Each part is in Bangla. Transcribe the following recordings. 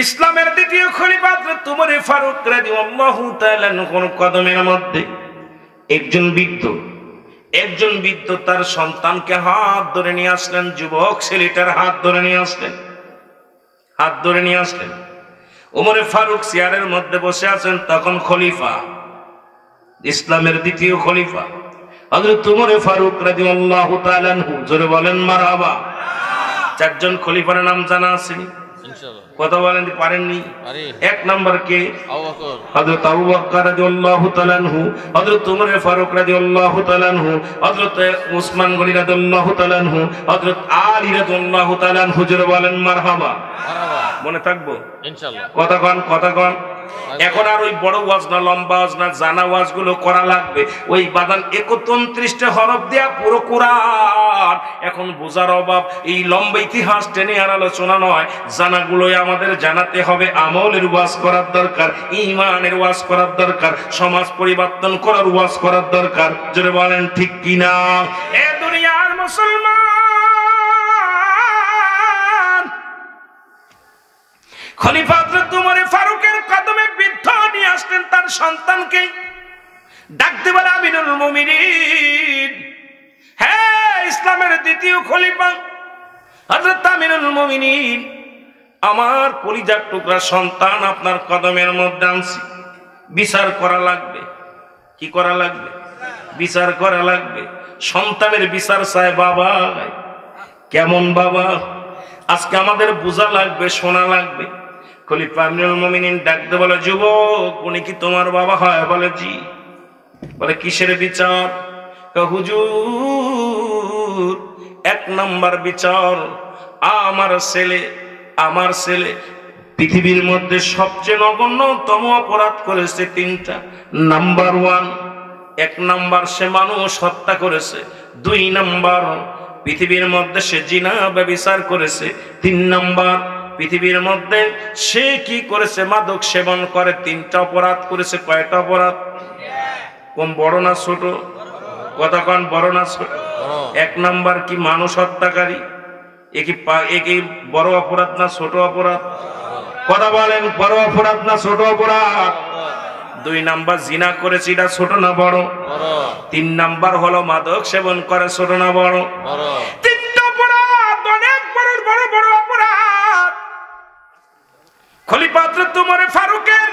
ইসলামের দ্বিতীয় খলিফা হযরত উমর ফারুক রাদিয়াল্লাহু তাআলা আনহুর কদমের মধ্যে একজন বৃদ্ধ তার সন্তানকে হাত ধরে নিয়ে আসলেন। যুবক ছেলেটার হাত ধরে নিয়ে আসলেন। উমর ফারুক চেয়ারের মধ্যে বসে আছেন। তখন খলিফা, ইসলামের দ্বিতীয় খলিফা হযরত উমর ফারুক রাদিয়াল্লাহু তাআলা আনহু, জোরে বলেন মারহাবা। চারজন খলিফার নাম জানা আছে ইনশাআল্লাহ? কথা বলেন, পারেননি? এক নাম্বার কে? হযরত আবু বকর রাদিয়াল্লাহু তাআলা আনহু, হযরত উমর ফারুক রাদিয়াল্লাহু তাআলা আনহু, হযরত উসমান গনি রাদিয়াল্লাহু তাআলা আনহু, হযরত আলী রাদিয়াল্লাহু তাআলা আনহু। জোরে বলেন মারহাবা। মনে থাকবো ইনশাআল্লাহ? কথা কন। এখন আর ওই বড় ওয়াজ না, লম্বা ওয়াজ না, জানা ওয়াজ গুলো করা লাগবে। ওই বাদান 31টা হরফ দেয়া পুরো কোরআন এখন বোঝার অভাব। এই লম্বা ইতিহাস টেনে আর আলোচনা নয়, জানাগুলোই আমাদের জানাতে হবে। আমলের ওয়াজ করার দরকার, ঈমানের ওয়াজ করার দরকার, সমাজ পরিবর্তন করার ওয়াজ করার দরকার। জোরে বলেন ঠিক কিনা? এ দুনিয়ার মুসলমান, খলিফা হযরত উমর ফারুকের কদমে বৃদ্ধ নিয়ে আসলেন তার সন্তানকে। ডাকতে বলে, আমিরুল মুমিনিন, হ্যাঁ ইসলামের দ্বিতীয় খলিফা হযরত আমিরুল মুমিনিন, আমার কলিজার টুকরা সন্তান আপনার কদমের মধ্যে আনছি। বিচার করা লাগবে। কি করা লাগবে? বিচার করা লাগবে। সন্তানের বিচার চায় বাবা। কেমন বাবা? আজকে আমাদের বোঝা লাগবে, শোনা লাগবে। খলিফা আমিরুল মুমিনিন ডাকতে বলে, যুবক, উনি কি তোমার বাবা? হয়। বলে জি। বলে কিসের বিচার? হুজুর, এক নাম্বার বিচার, আমার ছেলে পৃথিবীর মধ্যে সবচেয়ে নগণ্যতম অপরাধ করেছে 3টা। নাম্বার 1, 1 নাম্বার সে মানুষ হত্যা করেছে। 2 নাম্বার পৃথিবীর মধ্যে সে জিনা ব্যভিচার করেছে। 3 নাম্বার পৃথিবীর মধ্যে সে কি করেছে? মাদক সেবন করে। 3টা অপরাধ করেছে। কয়টা অপরাধ? কম বড় না ছোট? কথা কন, বড় না ছোট? 1 নাম্বার কি মানুষ হত্যাকারী? একি বড় অপরাধ না ছোট অপরাধ? কথা বলেন, বড় অপরাধ না ছোট অপরাধ? 2 নাম্বার জিনা করেছে, এটা ছোট না বড়? 3 নাম্বার হলো মাদক সেবন করে, ছোট না বড়? 3টা অপরাধ, অনেক বড় বড় বড় অপরাধ। খলিফা হযরত উমর ফারুকের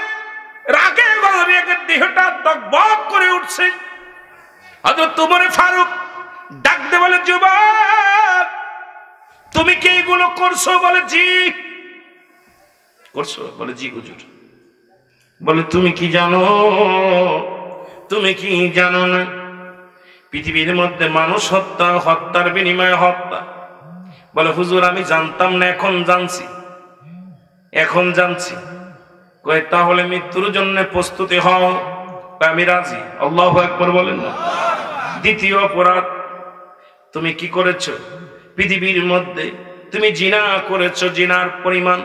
রাগে গলবে দেহটা দগবগ করে উঠছে। হযরত উমর ফারুক ডাকতে বলে, যুবক, তুমি কি এগুলো করছো? বলে জি করছো। বলে জি হুজুর। বলে তুমি কি জানো? তুমি কি জানো না পৃথিবীর মধ্যে মানুষ হত্যা, হত্যার বিনিময়ে হত্যা? বলে হুজুর আমি জানতাম না, এখন জানছি। কয় তাহলে মৃত্যুর জন্য প্রস্তুতি হও। আমি রাজি। আল্লাহু আকবার বলেন না? দ্বিতীয় অপরাধ, তুমি কি করেছো? পৃথিবীর মধ্যে তুমি জিনা করেছো। জিনার পরিমাণ,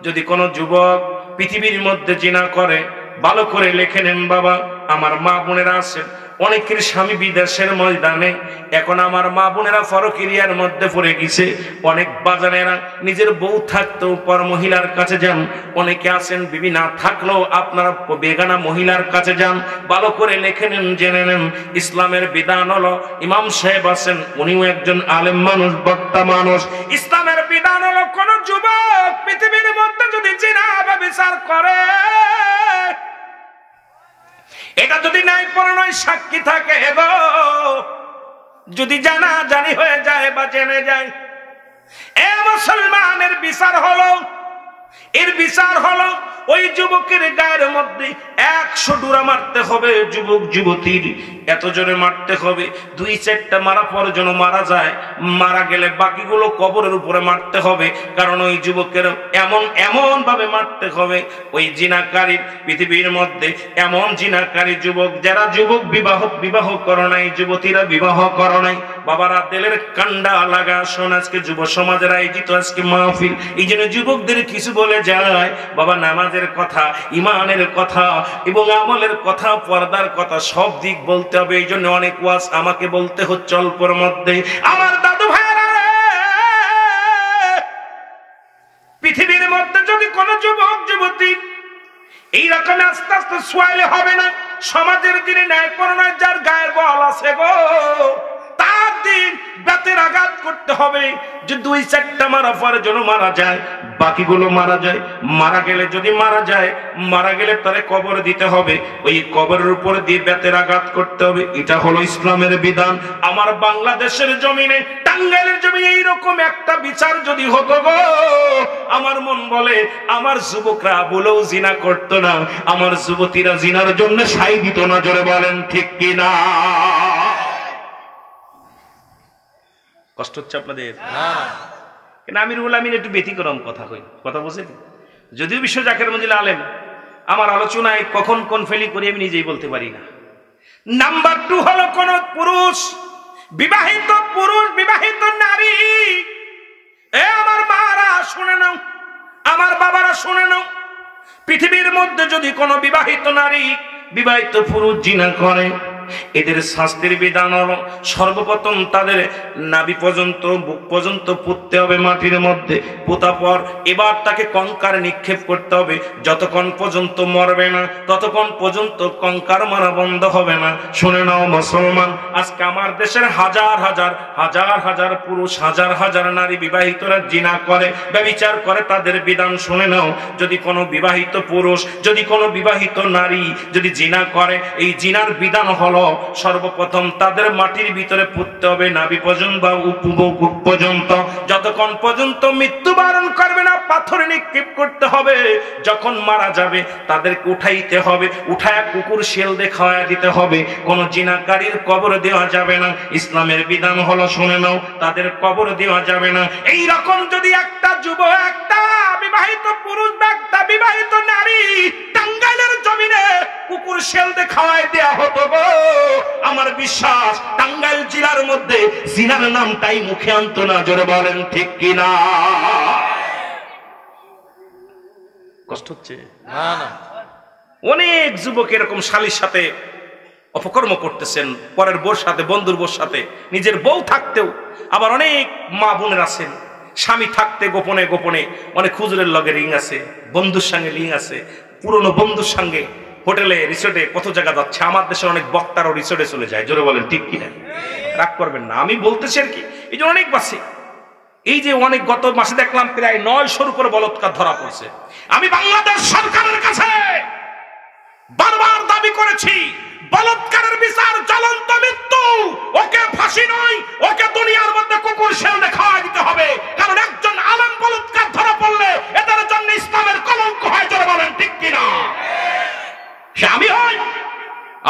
যদি কোনো যুবক পৃথিবীর মধ্যে জিনা করে, ভালো করে লিখে নেন বাবা। আমার মা বোনেরা আছেন, অনেকের স্বামী বিদেশের ময়দানে, এখন আমার মা বোনেরা ফরকিরিয়ার মধ্যে পড়ে গেছে। অনেক বাজারেরা নিজের বউ থাকতেও পর মহিলার কাছে যান। অনেকে আছেন বিবি না থাকলেও আপনারা বেগানা মহিলার কাছে যান। ভালো করে লিখে নেন, জেনে নেন। ইসলামের বিধান হলো, ইমাম সাহেব আছেন, উনিও একজন আলেম মানুষ, বক্তা মানুষ। ইসলামের বিধান হলো, কোন যুবক পৃথিবীর মধ্যে যদি জিনা বা বিচার করে, এটা যদি নাই পরিণয় সাক্ষী থাকে, যদি জানা জানি হয়ে যায় বা জেনে যায়, এ মুসলমানের বিচার হলো, এর বিচার হলো ওই যুবকের গায়ের মধ্যে 100 ডুরা মারতে হবে। যুবক যুবতীর এত জোরে মারতে হবে, 2-4টা মারা পর যেন মারা যায়। মারা গেলে বাকিগুলো কবরের উপরে মারতে হবে। কারণ ওই যুবকের এমন ভাবে মারতে হবে, ওই জিনাকারীর পৃথিবীর মধ্যে এমন জিনাকারী যুবক, যারা যুবক বিবাহ করো নাই, যুবতীরা বিবাহ করো নাই। বাবারা দিলের কান্ডা লাগা শোন, আজকে যুব সমাজের আয়োজিত আজকে মাহফিল, এই জন্য যুবকদের কিছু বলে যায়। বাবা নামাজের কথা, ইমানের কথা এবং আমলের কথা, পর্দার কথা, সব দিক বলতে হবে। এই জন্য অনেক ওয়াজ আমাকে বলতে হচ্ছে অল্পের মধ্যে। আমার দাদু ভাইরা, পৃথিবীর মধ্যে যদি কোনো যুবক এরকম আস্তে আস্তে সোয়াইলে হবে না। সমাজের যিনি ন্যায়পরায়ণ, যার গায়ের বল আছে গো, তার দিন বেতের আঘাত করতে হবে। যে 2-4টা মারা পরে যেন মারা যায়, বাকিগুলো মারা যায়। মারা গেলে যদি মারা গেলে তারে কবর দিতে হবে, ওই কবরের উপরে দিয়ে বেতের আঘাত করতে হবে। এটা হলো ইসলামের বিধান। আমার বাংলাদেশের জমিনে, টাঙ্গাইলের জমিনে এইরকম একটা বিচার যদি হতো গো, আমার মন বলে আমার যুবকরা বলেও জিনা করতো না, আমার যুবতীরা জিনার জন্য সাই দিত না। জোরে বলেন ঠিক কিনা? কষ্ট হচ্ছে আপনাদের? না, আমিরুল আমিন একটু ব্যতিক্রম কথা কই, কথা বুঝেন। যদিও বিশ্ব জাকের মঞ্জিল আলেম, আমার আলোচনায় কখন কোন ফেলি করি আমি নিজেই বলতে পারি না। নাম্বার 2 হলো কোন পুরুষ, বিবাহিত নারী, এ আমার মারা শুনে নাও, আমার বাবারা শুনে নাও, পৃথিবীর মধ্যে যদি কোনো বিবাহিত নারী, বিবাহিত পুরুষ জিনা করে, এদের শাস্তির বিধান হলো সর্বপ্রথম তাদের নাভি পর্যন্ত, বুক পর্যন্ত পুঁততে হবে মাটির মধ্যে। পোতা পর এবার তাকে কঙ্কার নিক্ষেপ করতে হবে। যতক্ষণ পর্যন্ত মরবে না ততক্ষণ পর্যন্ত কঙ্কার মারা বন্ধ হবে না। শুনে নাও মুসলমান, আজকে আমার দেশের হাজার হাজার পুরুষ, হাজার নারী বিবাহিতরা জিনা করে, ব্যভিচার করে। তাদের বিধান শুনে নাও, যদি কোনো বিবাহিত পুরুষ, যদি কোনো বিবাহিত নারী যদি জিনা করে, এই জিনার বিধান হলো সর্বপ্রথম তাদের মাটির ভিতরে পুঁততে হবে নাভি পর্যন্ত বা বুক পর্যন্ত। যতক্ষণ পর্যন্ত মৃত্যুবরণ করবে না পাথর নিক্ষেপ করতে হবে। যখন মারা যাবে তাদেরকে উঠাইতে হবে, উঠায়া কুকুর শেল দিয়ে খাওয়া দিতে হবে। কোন জিনাকারীর কবর দেওয়া যাবে না। ইসলামের বিধান হলো, শুনে নাও, তাদের কবর দেওয়া যাবে না। এই রকম যদি একটা যুবক, একটা বিবাহিত পুরুষ বা একটা বিবাহিত নারী টাঙ্গাইলের জমিনে কুকুর শেল দিয়ে খাওয়াই দেয়া হতো গো, আমার বিশ্বাস টাঙ্গাইল জেলার মধ্যে জিনার নামটাই মুখে আনতো না। জোরে বলেন ঠিক কিনা? কষ্ট হচ্ছে? না, অনেক যুবক এরকম শালীর সাথে অপকর্ম করতেছেন, পরের বউর সাথে, বন্ধুর বউর সাথে, নিজের বউ থাকতেও। আবার অনেক মা বোনের আছেন, স্বামী থাকতে গোপনে গোপনে অনেক হুজুরের লগে লিং আছে, বন্ধুর সঙ্গে লিং আছে, পুরনো বন্ধুর সঙ্গে হোটেলে, রিসোর্টে, কত জায়গা যাচ্ছে। আমার দেশের অনেক বক্তারও রিসোর্টে চলে যায়। জোরে বলেন ঠিক কিনা? রাগ করবেন না, আমি বলতেছি আর কি। এই যে অনেক বাসে, এই যে অনেক, গত মাসে দেখলাম প্রায় 900-র উপরে বলৎকার ধরা পড়ছে। আমি বাংলাদেশ সরকারের কাছে বারবার দাবি করেছি, বলৎকারের বিচার জ্বলন্ত মৃত্যু, ওকে ফাঁসি নয়, ওকে দুনিয়ার মধ্যে কুকুর শেল খাওয়া দিতে হবে। কারণ একজন আলেম বলৎকার ধরা পড়লে এদের জন্য ইসলামের কলঙ্ক হয়। জোরে বলেন ঠিক কিনা? সে আমি হই,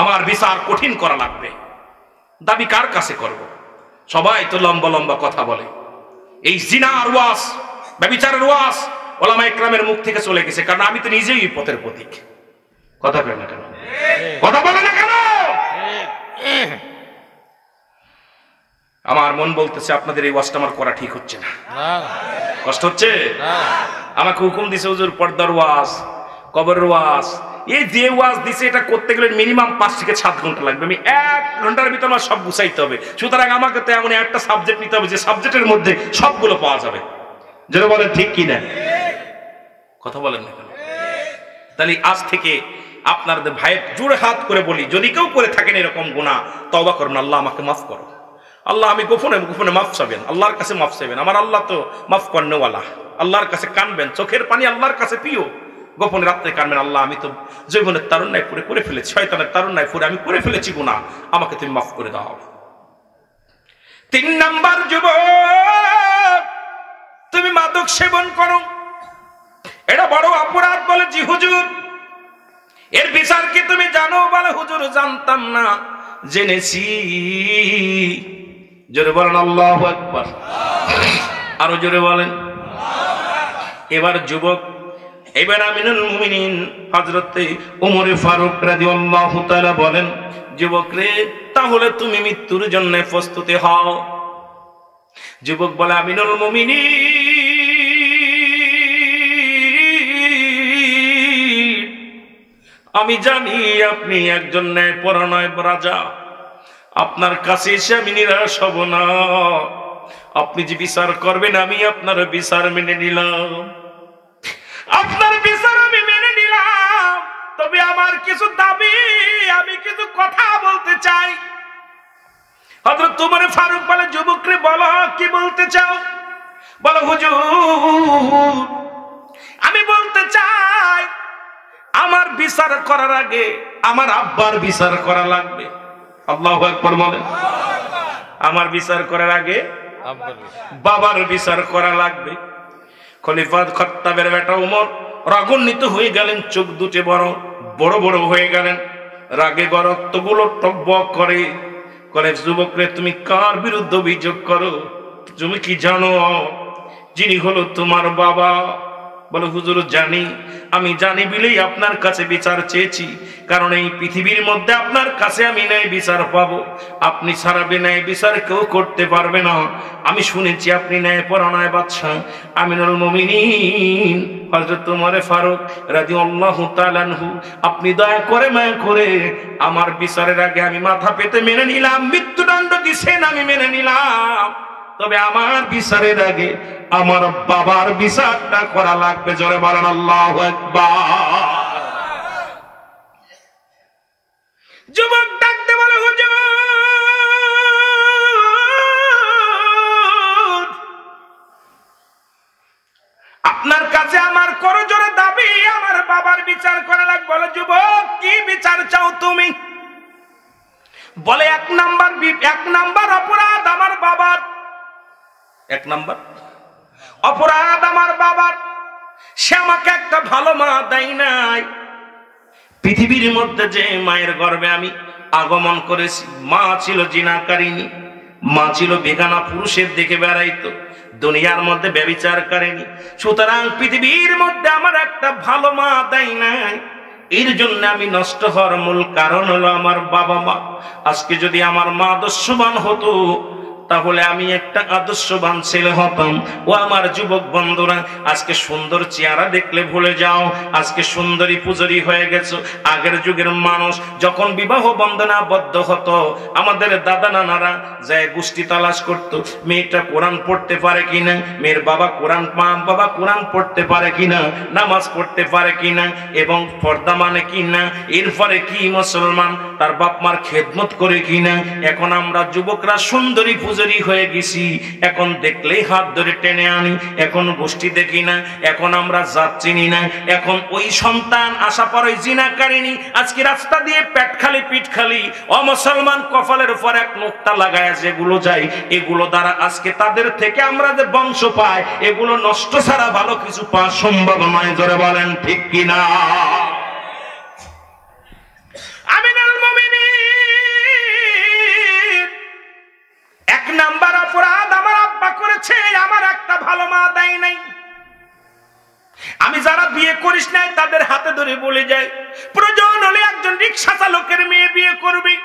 আমার বিচার কঠিন করা লাগবে। দাবি কার কাছে করব? সবাই তো লম্বা লম্বা কথা বলে। এই জিনার ওয়াজ, ব্যভিচারের ওয়াজ ওলামা ইকরামের মুখ থেকে চলে গেছে, কারণ আমি তো নিজেই পথের প্রতীক। কথা বলে না কেন? কথা বলে না কেন? আমার মন বলতেছে আপনাদের এই ওয়াজটা আমার করা ঠিক হচ্ছে না। কষ্ট হচ্ছে? আমাকে হুকুম দিছে হুজুর পর্দার ওয়াজ, কবরের ওয়াজ, এই যে ওয়াজ দিছে এটা করতে গেলে মিনিমাম 5 থেকে 7 ঘন্টা লাগবে। আমি 1 ঘন্টার ভিতরে আমার সব গুছাইতে হবে। সুতরাং আমাকে তো এমন একটা সাবজেক্ট নিতে হবে যে সাবজেক্টের মধ্যে সবগুলো পাওয়া যাবে। যেটা বলেন ঠিক কিনা? কথা বলেন না কেন? তাহলে আজ থেকে আপনাদের ভাইয়ের জোরে হাত করে বলি, যদি কেউ করে থাকেন এরকম গুনাহ, তওবা করুন, আল্লাহ আমাকে মাফ করো। আল্লাহ, আমি গোপনে গোপনে মাফ চাবেন, আল্লাহর কাছে মাফ চাইবেন। আমার আল্লাহ তো মাফ করনেওয়ালা। আল্লাহর কাছে কানবেন, চোখের পানি আল্লাহর কাছে পিও, গোপনে রাত্রে কানবেন, আল্লাহ আমি তো জীবনের তারুণ্যায় পুরে করে ফেলেছি, শয়তানের তারুণ্যায় পুরে আমি করে ফেলেছি গুনাহ, আমাকে তুমি মাফ করে দাও। 3 নাম্বার, যুবক তুমি মাদক সেবন করো, এটা বড় অপরাধ। বলে জি হুজুর, এর বিচার কি তুমি জানো? বলে হুজুর জানতাম না, জেনেছি। জোরে বলেন আল্লাহু আকবার। আরো জোরে বলেন। এবার যুবক, এবার আমিনুল মুমিনিন হযরতে ওমর ফারুক রাদিয়াল্লাহু তাআলা বলেন, যুবক রে, তাহলে তুমি মৃত্যুর জন্য প্রস্তুতি হও। যুবক বলে, আমিনুল মুমিনিন, আমি জানি আপনি একজন ন্যায়পরায়ণ রাজা, আপনার কাছে এসে আমি নিরাশ হব না। আপনি যে বিচার করবেন আমি আপনার বিচার মেনে নিলাম, আপনার বিচার আমি মেনে নিলাম। তবে কিছু দাবি, আমি কিছু কথা বলতে চাই। হযরত ওমর ফারুক বলে, যুবকরে বলো কি বলতে চাও? বলো, হুজুর আমি বলতে চাই আমার বিচার করার আগে আমার আব্বার বিচার করা লাগবে। আল্লাহু আকবার বলেন। আমার বিচার করার আগে বাবার বিচার করা লাগবে। খলিফা খাত্তাবের বেটা ওমর রাগান্বিত হয়ে গেলেন, চোখ দুটে বড় বড় বড় হয়ে গেলেন, রাগে রক্তগুলো টকবক করে। যুবকরে তুমি কার বিরুদ্ধে অভিযোগ করো? তুমি কি জানো যিনি হলো তোমার বাবা? বলো, হুজুর জানি। আমি জানি বলেই আপনার কাছে বিচার চেয়েছি, কারণ এই পৃথিবীর মধ্যে আপনার কাছে আমি ন্যায় বিচার পাবো। আপনি ছাড়া ন্যায় বিচার কেউ করতে পারবে না। আমি শুনেছি আপনি ন্যায় পরায়ণ বাদশা আমিনুল মুমিনিন হযরত ওমর ফারুক রাদিয়াল্লাহু তাআলা আনহু, আপনি দয়া করে মায়া করে আমার বিচারের আগে আমি মাথা পেতে মেনে নিলাম। মৃত্যুদণ্ড দিছেন, আমি মেনে নিলাম, তবে আমার বিচারের আগে আমার বাবার বিচারটা করা লাগবে। জোরে বলেন আল্লাহু আকবার। যুবক ডাকতে বলে, হুজুর আপনার কাছে আমার করজোড়ে দাবি, আমার বাবার বিচার করা লাগবে। বলে, যুবক কি বিচার চাও তুমি? বলে, এক নাম্বার অপরাধ আমার বাবার। এক নাম্বার অপরাধ আমার বাবার, সে আমাকে একটা ভালো মা দেয় নাই। পৃথিবীর মধ্যে যে মায়ের গর্ভে আমি আগমন করেছি, মা ছিল জিনাকারিনী, মা ছিল বেগানা পুরুষের দিকে বেড়াইতো, দুনিয়ার মধ্যে ব্যভিচার করেনি। সুতরাং পৃথিবীর মধ্যে আমার একটা ভালো মা দেয় নাই। এর জন্য আমি নষ্ট হওয়ার মূল কারণ হলো আমার বাবা মা। আজকে যদি আমার মা আদর্শবান হতো, তাহলে আমি একটা আদর্শবান ছেলে হতাম। ও আমার যুবক বন্ধুরা, আজকে সুন্দর চেহারা দেখলে ভুলে যাও, আজকে সুন্দরী পূজারী হয়ে গেছো। আগের যুগের মানুষ যখন বিবাহ বন্ধনে আবদ্ধ হতো, আমাদের দাদা নানারা যায় গোষ্ঠী তালাশ করতো, মেয়েটা কোরআন পড়তে পারে কিনা, মেয়ের বাবা কোরআন পড়তে পারে কিনা, নামাজ পড়তে পারে কিনা, এবং পর্দা মানে কিনা, এরপরে কি মুসলমান, তার বাপ মার খেদমত করে কিনা। এখন আমরা যুবকরা সুন্দরী পূজারী হয়ে গেছি, এখন দেখলেই হাত ধরে টেনে আনি, এখন গোষ্ঠী দেখি না, এখন আমরা জাত চিনি না। এখন ওই সন্তান আশা পরে জিনাকারিনী আজকে রাস্তা দিয়ে পেট খালি পিঠ খালি অমুসলমান কপালের উপর এক নোকতা লাগায় যেগুলো যায়, এগুলো দ্বারা আজকে তাদের থেকে আমরা যে বংশ পাই, এগুলো নষ্ট ছাড়া ভালো কিছু পাওয়া সম্ভব নয়। জোরে বলেন ঠিক কিনা? আমিনুল মুমিনিন, এক নাম্বার অপরাধ আমার আব্বা করেছে, আমার একটা ভালো মা দেয় নাই। আমি যারা বিয়ে করিস নাই তাদের হাতে ধরে বলে যায়, প্রয়োজন হলে একজন রিক্সা চালকের মেয়ে বিয়ে করবি,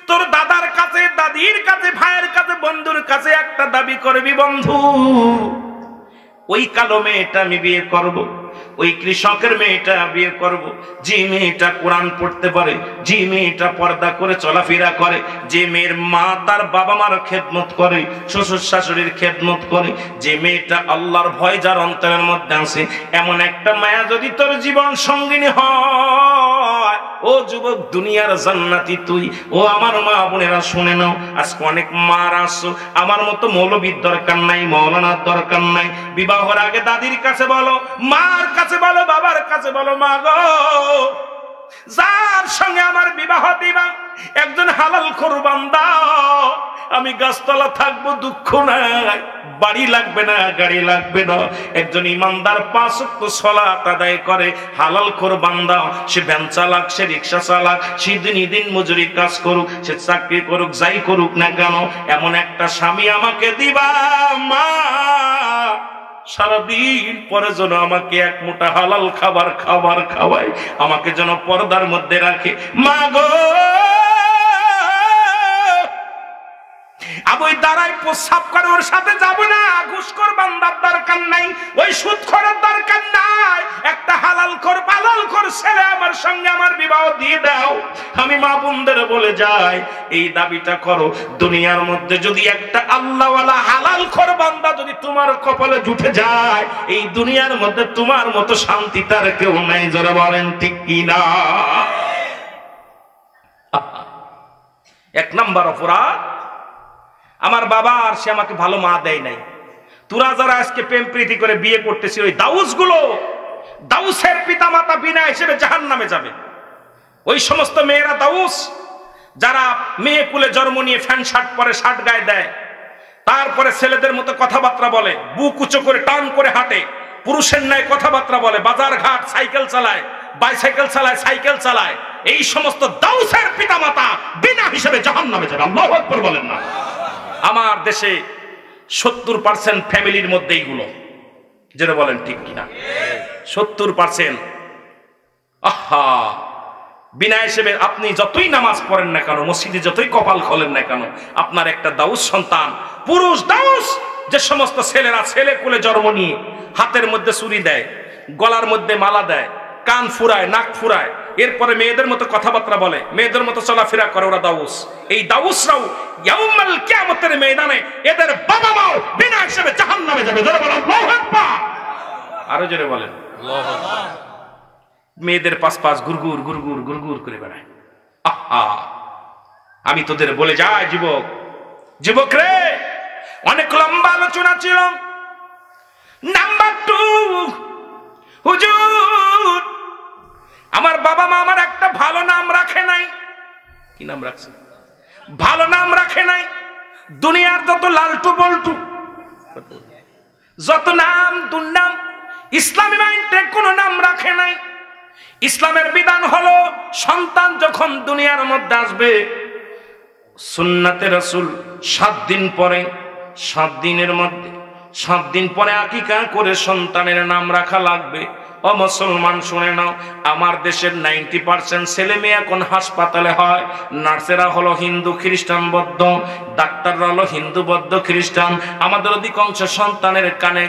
তোর দাদার কাছে, দাদির কাছে, ভাইয়ের কাছে, বন্ধুর কাছে একটা দাবি করবি, বন্ধু ওই কালো মেয়েটা আমি বিয়ে করব, ওই কৃষকের মেয়েটা বিয়ে করব, যে মেয়েটা কোরআন পড়তে পারে, যে মেয়েটা পর্দা করে চলাফেরা করে, যে মেয়ের মা তার বাবা মার খেদমত করে, শ্বশুর শাশুড়ির খেদমত করে, যে মেয়েটা আল্লাহর ভয় যার অন্তরের মধ্যে আছে, এমন একটা মায়া যদি তোর জীবন সঙ্গিনী হয়, ও যুবক দুনিয়ার জান্নাতি তুই। ও আমার মা বোনেরা শুনে নাও, আজকে অনেক মার আসছো, আমার মতো মৌলবীর দরকার নাই, মৌলানার দরকার নাই। বিবাহের আগে দাদির কাছে বলো, মার কাছে বলো, বাবার কাছে বলো, মা গো যার সঙ্গে আমার বিবাহ দিবা একজন হালাল খোর বান্দা, আমি গাছতলা থাকবো, দুঃখ নাই, বাড়ি লাগবে না, গাড়ি লাগবে না, একজন ইমানদার 5 ওয়াক্ত সালাত আদায় করে, হালাল খোর বান্দা, সে ভ্যান চালাক, সে রিক্সা চালাক, সে দিন মজুরি কাজ করুক, সে চাকরি করুক, যাই করুক না কেন, এমন একটা স্বামী আমাকে দিবা মা, সারাদিন পরে যেন আমাকে এক মুঠা হালাল খাবার খাওয়ায়, আমাকে যেন পর্দার মধ্যে রাখে। মা গো আমি ওই দাঁড়াই প্রস্রাব করে ওর সাথে যাবো না, ঘুষখোর বান্দার দরকার নাই, ওই সুদখোরের দরকার নাই, একটা হালালখোর পালালখোর ছেলে আমার সঙ্গে আমার বিবাহ দিয়ে দাও। আমি মা বোনদের বলে যাই, এই দাবিটা করো, দুনিয়ার মধ্যে যদি একটা আল্লাহওয়ালা হালালখোর বান্দা যদি তোমার কপালে জুটে যায়, এই দুনিয়ার মধ্যে তোমার মতো শান্তি তার কেউ নাই। জোরে বলেন ঠিক কিনা? এক নাম্বার অপরাধ, আমার বাবা আর সে আমাকে ভালো মা দেয় নাই। তোরা যারা আজকে প্রেম প্রীতি করে বিয়ে করতেছি, ওই দাউসগুলো, দাউসের পিতা মাতা বিনা হিসেবে জাহান্নামে যাবে। ওই সমস্ত মেয়েরা দাউস যারা মেয়ে কুলে জন্ম নিয়ে প্যান্ট শার্ট পরে, শার্ট গায়ে দেয়, তারপরে ছেলেদের মতো কথাবার্তা বলে, বুক উঁচু করে টান করে হাঁটে, পুরুষের ন্যায় কথাবার্তা বলে, বাজার ঘাট সাইকেল চালায়, বাইসাইকেল চালায়, সাইকেল চালায়, এই সমস্ত দাউসের পিতামাতা বিনা হিসেবে জাহান্নামে যাবে। আল্লাহু আকবার বলেন না। আমার দেশে 70% ফ্যামিলির মধ্যে এইগুলো, যেটা বলেন ঠিক কিনা? 70%। আহা, বিনা হিসেবে আপনি যতই নামাজ পড়েন না কেন, মসজিদে যতই কপাল খোলেন না কেন, আপনার একটা দাউস সন্তান, পুরুষ দাউস, যে সমস্ত ছেলেরা ছেলে কোলে জন্ম নিয়ে হাতের মধ্যে চুরি দেয়, গলার মধ্যে মালা দেয়, কান ফুরায়, নাক ফুরায়, এরপরে মেয়েদের মতো কথাবার্তা বলে, মেয়েদের মতো চলাফেরা করে, ওরা দাউস। এই দাউসরাও ইয়াউমাল কিয়ামতের ময়দানে এদের বাবা মাও বিনা হিসেবে জাহান্নামে যাবে। জোরে বলেন আল্লাহু আকবার। আরো জোরে বলেন আল্লাহু আকবার। মেয়েদের পাশ পাশ গুরগুর গুরগুর গুরগুর করে বেড়ায়। আহা, আমি তোদের বলে যাই যুবক, যুবক রে, অনেক লম্বা আলোচনা ছিল। নাম্বার 2, হুজুর আমার বাবা মা আমার একটা ভালো নাম রাখে নাই। কি নাম রাখছে? ভালো নাম রাখে নাই। দুনিয়ার যত লালটু বল্টু, যত নাম দুর্নাম, ইসলামী মাইন্ডে কোনো নাম রাখে নাই। ইসলামের বিধান হলো সন্তান যখন দুনিয়ার মধ্যে আসবে, সুন্নাতে রাসূল 7 দিন পরে, 7 দিনের মধ্যে 7 দিন পরে আকিকা করে সন্তানের নাম রাখা লাগবে। ও মুসলমান শুনে নাও, আমার দেশের 90% ছেলে মেয়ে এখন হাসপাতালে হয়। নার্সেরা হলো হিন্দু খ্রিস্টান বৌদ্ধ, ডাক্তাররা হলো হিন্দু বৌদ্ধ খ্রিস্টান। আমাদের অধিকাংশ সন্তানের কানে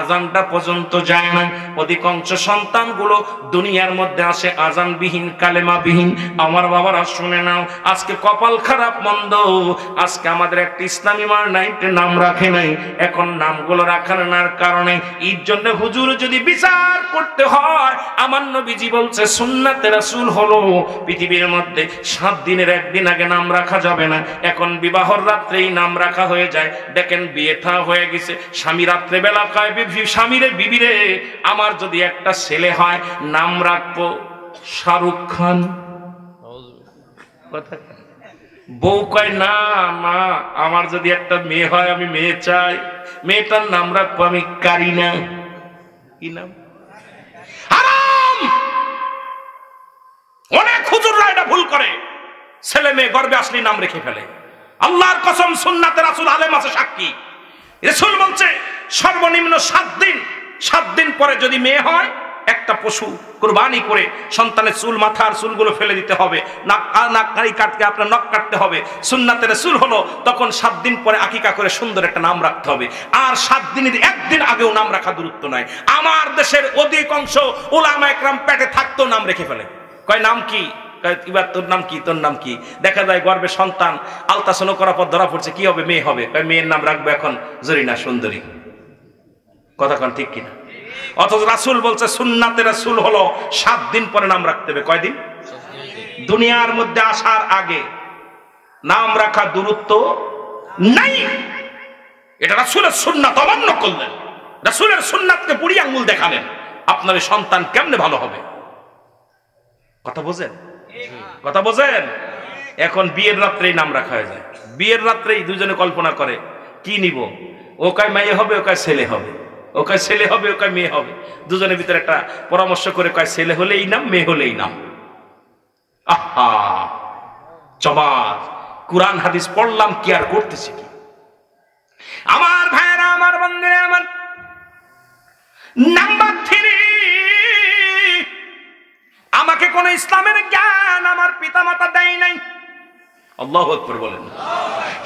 আজানটা পর্যন্ত যায় না। অধিকাংশ সন্তানগুলো দুনিয়ার মধ্যে আসে আজানবিহীন, কালেমাবিহীন। আমার বাবারা শুনে নাও, আজকে কপাল খারাপ মন্দ, আজকে আমাদের একটা ইসলামী মানাইতে নাম রাখে নাই। এখন নামগুলো রাখার না কারণে এর জন্য হুজুর যদি বিচার করতে হয়, আমার নবীজি বলছে সুন্নাতে রাসূল হলো পৃথিবীর মধ্যে 7 দিনের একদিন আগে নাম রাখা যাবে না। এখন বিবাহর রাত্রেই নাম রাখা হয়ে যায়। দেখেন বিয়ে থা হয়ে গেছে, স্বামী রাত্রে বেলা কয় স্বামীরে, বিবিরে, আমার যদি একটা ছেলে হয় নাম রাখবো শাহরুখ খান। বউ কয় না মা, আমার যদি একটা মেয়ে হয় আমি মেয়ে চাই, মেয়েটার নাম রাখবো আমি কারিনা। কি নাম? হারাম। অনেক হুজুররা এটা ভুল করে, ছেলে মেয়ে গর্ভে আসলে নাম রেখে ফেলে। আল্লাহর কসম, সুন্নাতে রাসূল আলেম আছে সাক্ষী। রাসূল বলছে সর্বনিম্ন 7 দিন, 7 দিন পরে যদি মেয়ে হয় একটা পশু কুরবানি করে সন্তানের চুল, মাথার চুলগুলো ফেলে দিতে হবে, নাক কারি কাটতে আপনার নখ কাটতে হবে। সুন্নাতে রাসূল হলো তখন 7 দিন পরে আকিকা করে সুন্দর একটা নাম রাখতে হবে। আর 7 দিনের একদিন আগেও নাম রাখা দূরত্ব নাই। আমার দেশের অধিকাংশ উলামা একরাম পেটে থাকতেও নাম রেখে ফেলে। কয় নাম কি? এবার তোর নাম কি, তোর নাম কি? দেখা যায় গর্ভে সন্তান, আলতাসনো করার পর ধরা পড়ছে কি হবে, মেয়ে হবে। মেয়ের নাম রাখবো এখন জরিনা সুন্দরী। কথা কন ঠিক কিনা? অথচ রাসূল বলছে সুন্নাতে রাসূল হলো 7 দিন পরে নাম রাখতে হবে। কয়দিন? দুনিয়ার মধ্যে আসার আগে নাম রাখা দূরত্ব নাই। এটা রাসূলের সুন্নাত অমান্য করলেন, রাসূলের সুন্নাতকে বুড়ি আঙ্গুল দেখালেন। আপনার সন্তান কেমনে ভালো হবে? কথা বোঝেন? কথা বোঝেন? এখন বিয়ের রাত্রেই নাম রাখা হয়ে যায়। বিয়ের রাত্রেই দুজনে কল্পনা করে কি নিব, ও কয় মেয়ে হবে, ও কয় ছেলে হবে, ও কয় ছেলে হবে, ও কয় মেয়ে হবে। দুজনের ভিতরে একটা পরামর্শ করে কয় ছেলে হলেই নাম, মেয়ে হলেই নাম। আহা, চমার কুরআন হাদিস পড়লাম কি আর করতেছি কি? আমার ভাইরা, আমার বন্ধুরা, আমার নাম্বার 3, আমাকে কোন ইসলামের জ্ঞান আমার পিতামাতা দেয় নাই। আল্লাহু আকবার বলেন।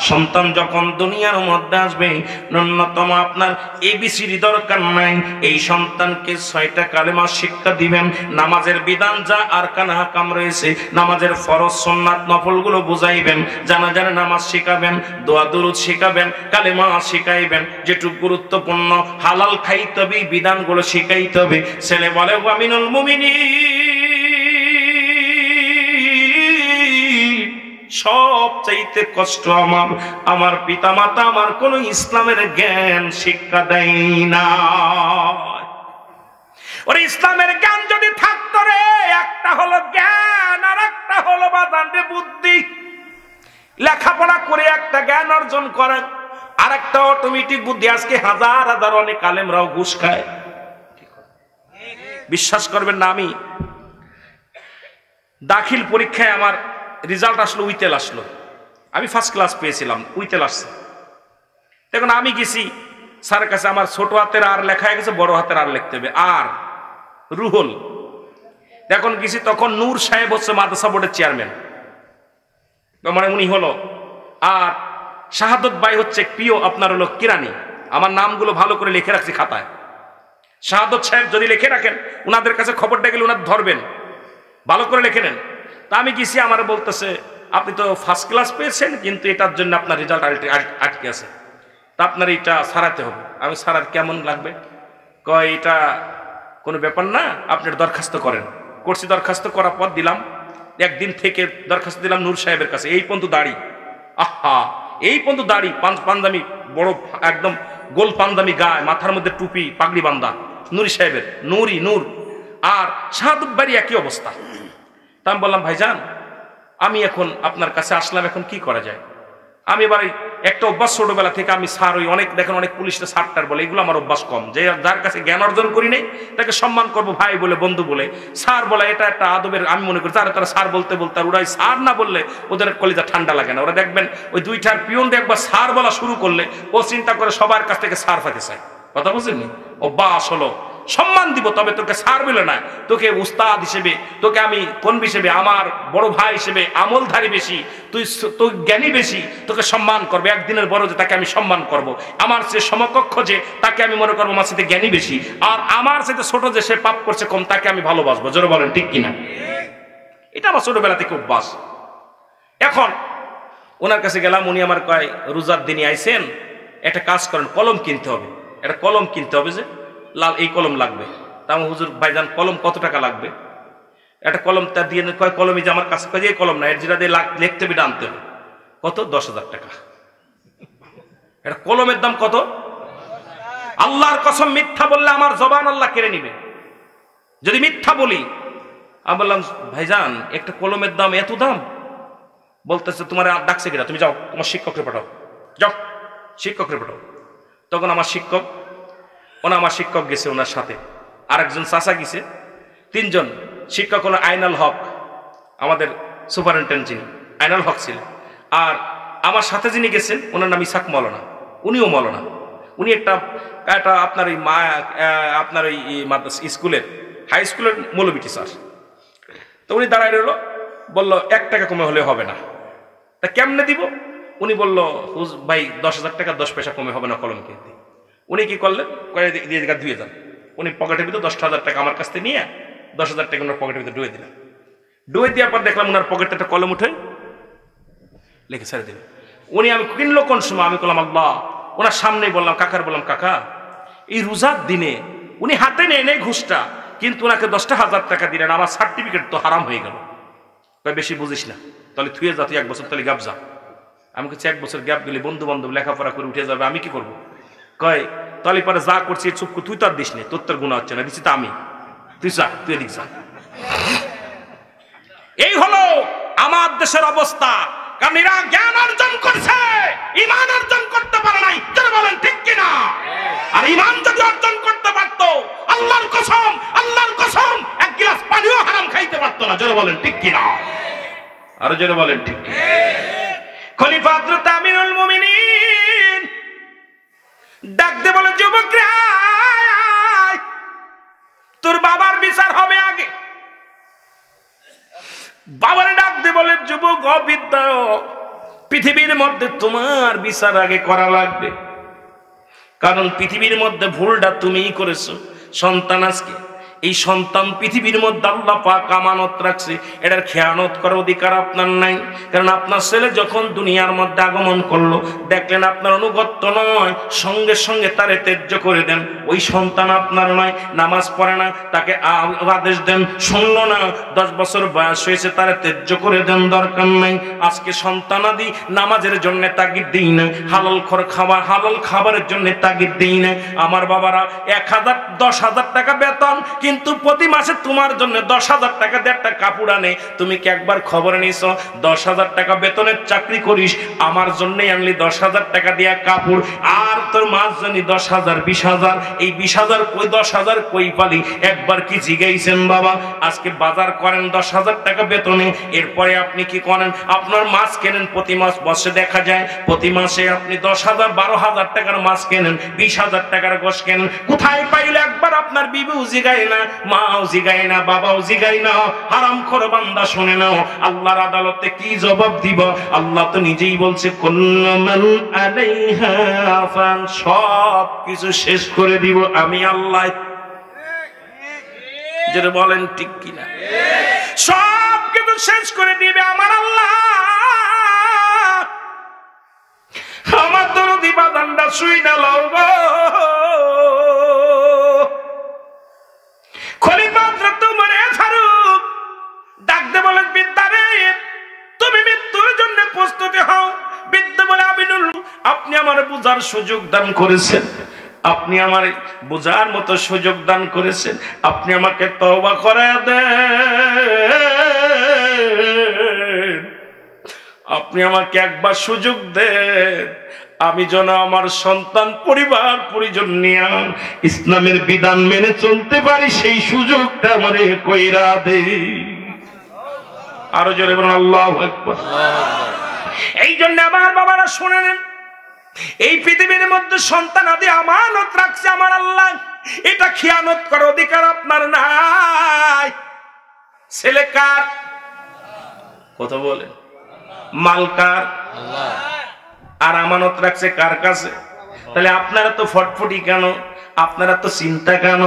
সন্তান যখন দুনিয়ার মধ্যে আসবে, ন্যূনতম আপনার এবিসিডি দরকার নাই। এই সন্তানকে 6টা কালেমা শিক্ষা দিবেন। নামাজের বিধান যা আরকান হাকাম রয়েছে, নামাজের ফরজ সুন্নাত নফলগুলো বুঝাইবেন। জানাজার নামাজ শিখাবেন, দোয়া দুরূদ শিখাবেন, কালেমা শিখাইবেন। যেটুকু গুরুত্বপূর্ণ হালাল খাইতে হবে বিধানগুলো শিখাইতে হবে। ছেলে বলে ওয়া মিনুল মুমিনিন, সবচাইতে কষ্ট আমার পিতামাতা আমার কোনো ইসলামের জ্ঞান শিক্ষা দেয় না। ওরে ইসলামের জ্ঞান যদি থাকতো রে, একটা হলো জ্ঞান আর একটা হলো বাদান্ডে বুদ্ধি। লেখাপড়া করে একটা জ্ঞান অর্জন করেন, আর একটা অটোমেটিক বুদ্ধি। আজকে হাজার হাজার অনেক আলেমরাও ঘুষ খায়। বিশ্বাস করবেন না, আমি দাখিল পরীক্ষায় আমার রেজাল্ট আসলো, উইতেল আসলো। আমি ফার্স্ট ক্লাস পেয়েছিলাম, উইতেল আসছে। দেখুন আমি গেছি স্যারের কাছে, আমার ছোট হাতের আর লেখা হয়ে গেছে, বড় হাতের আর লিখতে হবে, আর রুহুল। এখন গেছি, তখন নূর সাহেব হচ্ছে মাদ্রাসা বোর্ডের চেয়ারম্যান, মানে উনি হলো। আর শাহাদত ভাই হচ্ছে প্রিয় আপনার হলো কিরানি। আমার নামগুলো ভালো করে লিখে রাখছি খাতায়। শাহাদত সাহেব যদি লিখে রাখেন, উনাদের কাছে খবরটা গেলে উনার ধরবেন, ভালো করে লিখে নেন। তা আমি গেছি, আমার বলতেছে আপনি তো ফার্স্ট ক্লাস পেয়েছেন, কিন্তু এটার জন্য আপনার রেজাল্ট আটকে আছে, তা আপনার এটা সারাতে হবে। আমি সারার কেমন লাগবে? কয় এটা কোনো ব্যাপার না, আপনার দরখাস্ত করেন। করছি, দরখাস্ত করার পর দিলাম, একদিন থেকে দরখাস্ত দিলাম নূর সাহেবের কাছে। এই পর্যন্ত দাড়ি, আহা এই পর্যন্ত দাড়ি, পাঞ্জাবি বড় একদম গোল পাঞ্জাবি গায়ে, মাথার মধ্যে টুপি পাগড়ি বান্দা, নুরি সাহেবের, নুরি নূর। আর শাহাদত বাড়ি একই অবস্থা। তা আমি বললাম ভাইজান, আমি এখন আপনার কাছে আসলাম, এখন কি করা যায়? আমি এবার একটা অভ্যাস ছোটবেলা থেকে, আমি স্যার ওই অনেক দেখেন অনেক পুলিশরা স্যারটার বলে, এগুলো আমার অভ্যাস কম। যে যার কাছে জ্ঞান অর্জন করি নেই তাকে সম্মান করবো, ভাই বলে, বন্ধু বলে। স্যার বলে এটা একটা আদবের, আমি মনে করি। তারা স্যার বলতে বলতে, আর ওরাই স্যার না বললে ওদের কলিজা ঠান্ডা লাগে না। ওরা দেখবেন ওই দুইটার পিয়ন একবার স্যার বলা শুরু করলে ও চিন্তা করে সবার কাছ থেকে স্যার পাইতে চায়। কথা বুঝলেন? অভ্যাস হলো সম্মান দিব, তবে তোকে স্যার বলে না, তোকে উস্তাদ হিসেবে, তোকে আমি কোন হিসেবে, আমার বড় ভাই হিসেবে, আমলধারী বেশি, তুই জ্ঞানী বেশি, তোকে সম্মান করবে। একদিনের বড় যে তাকে আমি সম্মান করব, আমার সে সমকক্ষ যে তাকে আমি মনে করবো আমার সাথে জ্ঞানী বেশি, আর আমার সাথে ছোট যে সে পাপ করছে কম তাকে আমি ভালোবাসবো। জোরে বলেন ঠিক কিনা? এটা আমার ছোটবেলা থেকে অভ্যাস। এখন ওনার কাছে গেলাম, উনি আমার কয় রোজার দিনই আইছেন, একটা কাজ করেন, কলম কিনতে হবে, একটা কলম কিনতে হবে, যে লাল এই কলম লাগবে। তা আমি হুজুর ভাইজান কলম কত টাকা লাগবে? একটা কলম তা দিয়ে কয়, কলমই যে আমার কাছে, কয় এই কলম না, এর যেটা দিয়ে লিখতে হবে আনতে হবে। কত? 10,000 টাকা। একটা কলমের দাম কত? আল্লাহর কসম, মিথ্যা বললে আমার জবান আল্লাহ কেড়ে নিবে যদি মিথ্যা বলি। আমি বললাম ভাইজান একটা কলমের দাম এত দাম? বলতেছে তোমার ডাকছে কিনা, তুমি যাও তোমার শিক্ষকরে পাঠাও, যাও শিক্ষকরে পাঠাও। তখন আমার শিক্ষক, আমার শিক্ষক গেছে, ওনার সাথে আরেকজন চাচা গেছে, 3 জন শিক্ষক হলো আইনাল হক, আমাদের সুপারিনটেন্ডেন্ট যিনি আইনাল হক ছিলেন। আর আমার সাথে যিনি গেছেন ওনার নাম ইসাক মৌলানা, উনিও মৌলানা। উনি একটা আপনার ওই আপনার ওই স্কুলের, হাই স্কুলের মৌলবী টিচার। তো উনি দাঁড়ায় রইল, বললো 1 টাকা কমে হলে হবে না। তা কেমনে দিব? উনি বলল ভাই 10,000 টাকা 10 পয়সা কমে হবে না কলম কিনতে। উনি কি করলেন, কয়ে দিয়ে ধুয়ে যান। উনি পকেটের ভিতরে 10,000 টাকা আমার কাছ থেকে নিয়ে 10,000 টাকা ওনার পকেটের ভিতরে ডুয়ে দিলেন। ডুয়ে দেওয়ার পর দেখলাম ওনার পকেটে একটা কলম উঠে লিখে ছেড়ে দিলেন। উনি আমি কিনলো কোন সময়? আমি বললাম আল্লাহ। ওনার সামনেই বললাম, কাকার বললাম কাকা এই রোজার দিনে উনি হাতে নেই ঘুষটা, কিন্তু ওনাকে 10,000 টাকা দিলেন, আমার সার্টিফিকেট তো হারাম হয়ে গেল। কয় বেশি বুঝিস না, তাহলে থুয়ে যা, তুই 1 বছর তাহলে গ্যাপ যা। আমি কাছে 1 বছর গ্যাপ গেলে বন্ধু বান্ধব লেখাপড়া করে উঠে যাবে, আমি কি করবো? কয় তাহলে পরে যা করছি চুপ, তুই তো আর দিস নি, তোর তোর গুণা হচ্ছে না, দিচ্ছি তো আমি, তুই যা, তুই এদিক যা। এই হলো আমার দেশের অবস্থা। কারণ এরা জ্ঞান অর্জন করছে, ঈমান অর্জন করতে পারে নাই। যারা বলেন ঠিক কিনা? আর ঈমান যদি অর্জন করতে পারতো, আল্লাহর কসম 1 গ্লাস পানিও হারাম খাইতে পারতো না। যারা বলেন ঠিক কিনা? আর যারা বলেন ঠিক কিনা? খলিফা হযরত আমিরুল মুমিনিন ডাক দে বলে, যুবকরা তোর বাবার বিচার হবে আগে। বাবার ডাক দে বলে, যুবক অবিদ্যা, পৃথিবীর মধ্যে তোমার বিচার আগে করা লাগবে, কারণ পৃথিবীর মধ্যে ভুলটা তুমিই করেছো। সন্তান আজকে এই সন্তান পৃথিবীর মধ্যে আল্লাহ পাক আমানত রাখছে, এটার খেয়ানত করার অধিকার আপনার নাই। কারণ আপনার ছেলে যখন দুনিয়ার মধ্যে আগমন করলো, দেখলেন আপনার অনুগত্য নয়, সঙ্গে সঙ্গে তারে ত্যায্য করে দেন। ওই সন্তান আপনার নয়, নামাজ পড়ে না, তাকে আদেশ দেন, শুনলো না, 10 বছর বয়স হয়েছে, তারে ত্যায্য করে দেন, দরকার নাই। আজকে সন্তানাদি নামাজের জন্য তাগিদ দিই না, হালাল হালাল খাবারের জন্য তাগিদ দিই না। আমার বাবারা 10,000 টাকা বেতন, কিন্তু প্রতি মাসে তোমার জন্য 10,000 টাকা দিয়ে একটা কাপড় আনে। তুমি কি একবার খবর নিছো? 10,000 টাকা বেতনের চাকরি করিস, আমার জন্যই আনলি 10,000 টাকা দিয়া কাপড়, আর তোর মাস জানি 10,000 20,000। এই 20,000 কই 10,000 কই পালি? একবার কি জিগাইছেন বাবা? আজকে বাজার করেন 10,000 টাকা বেতনে, এরপরে আপনি কি করেন? আপনার মাছ কেনেন প্রতি মাস, বসে দেখা যায় প্রতি মাসে আপনি 10,000 12,000 টাকার মাছ কেনেন, 20,000 টাকার গোশ কেনেন। কোথায় পাইলে একবার আপনার বিবিও জিগায় না, মাও জিগায় না, বাবাও জিগায় না। হারামখোর বান্দা শুনে নাও, আল্লাহর আদালতে কি জবাব দিব? আল্লাহ তো নিজেই বলছে, কুল্লু মান আলাইহা ফান, সব কিছু শেষ করে দিব আমি আল্লাহ। যেটা বলেন ঠিক কিনা? সব কিছু শেষ করে দিবে আমার আল্লাহ। আমার দরদি বাদানটা শুই না লও গো। খলিফা হযরত ওমর ফারুক ডাকতে বলেন, বিদ্যা রে, তুমি মৃত্যুর জন্য প্রস্তুতি হও। বিদ্যা বলে, আমিনুল, আপনি আমার বুঝার সুযোগ দান করেছেন, আপনি আমার বোঝার মতো সুযোগ দান করেছেন, আপনি আমাকে তওবা করে দেন, আপনি আমাকে একবার সুযোগ দেন, আমি যেন আমার সন্তান পরিবার পরিজন নিয়ে ইসলামের বিধান মেনে চলতে পারি, সেই সুযোগটা আমারে কইরা দে। আরো জোরে বলুন আল্লাহু আকবার। এই জন্য আমার বাবারা শুনে নেন, এই পৃথিবীর মধ্যে সন্তান আদি আমানত রাখছে আমার আল্লাহ, এটা খিয়ানত করার অধিকার আপনার নাই। ছেলে কার? কথা বলেন। মাল কার? আল্লাহ। আর আমানত রাখছে কার কাছে? তাহলে আপনারা তো ফটফটি কেন? আপনারা তো চিন্তা কেন?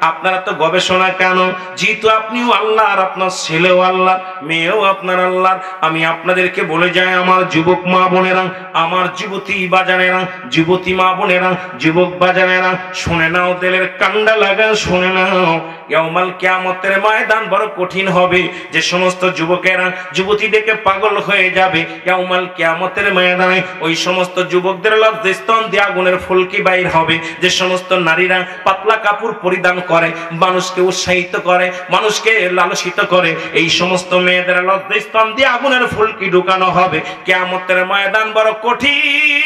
আপনারা তো গবেষণা কেন? যেহেতু আপনিও আল্লাহ, আর আপনার ছেলেও আল্লাহ, মেয়েও আপনার আল্লাহ। আমি আপনাদেরকে বলে যাই, আমার যুবক মা বোনেরা, আমার যুবতী বাজানেরা, যুবতী মা বোনেরা, যুবক বাজানেরা, শুনে নাও, তেলের কান্ডা লাগা শুনে নাও। ইয়াউমাল কিয়ামতের ময়দান বড় কঠিন হবে। যে সমস্ত যুবকেরা যুবতী দেখে পাগল হয়ে যাবে, ইয়াউমাল কিয়ামতের ময়দানে ওই সমস্ত যুবকদের লজ্জাস্থান দিয়ে আগুনের ফুলকি বাইর হবে। যে সমস্ত নারীরা পাতলা কাপড় পরিধান করে, মানুষকে উৎসাহিত করে, মানুষকে লালসিত করে, এই সমস্ত মেয়েদের লজ্জাস্থান দিয়ে আগুনের ফুলকি ঢুকানো হবে। কিয়ামতের ময়দান বড় কঠিন।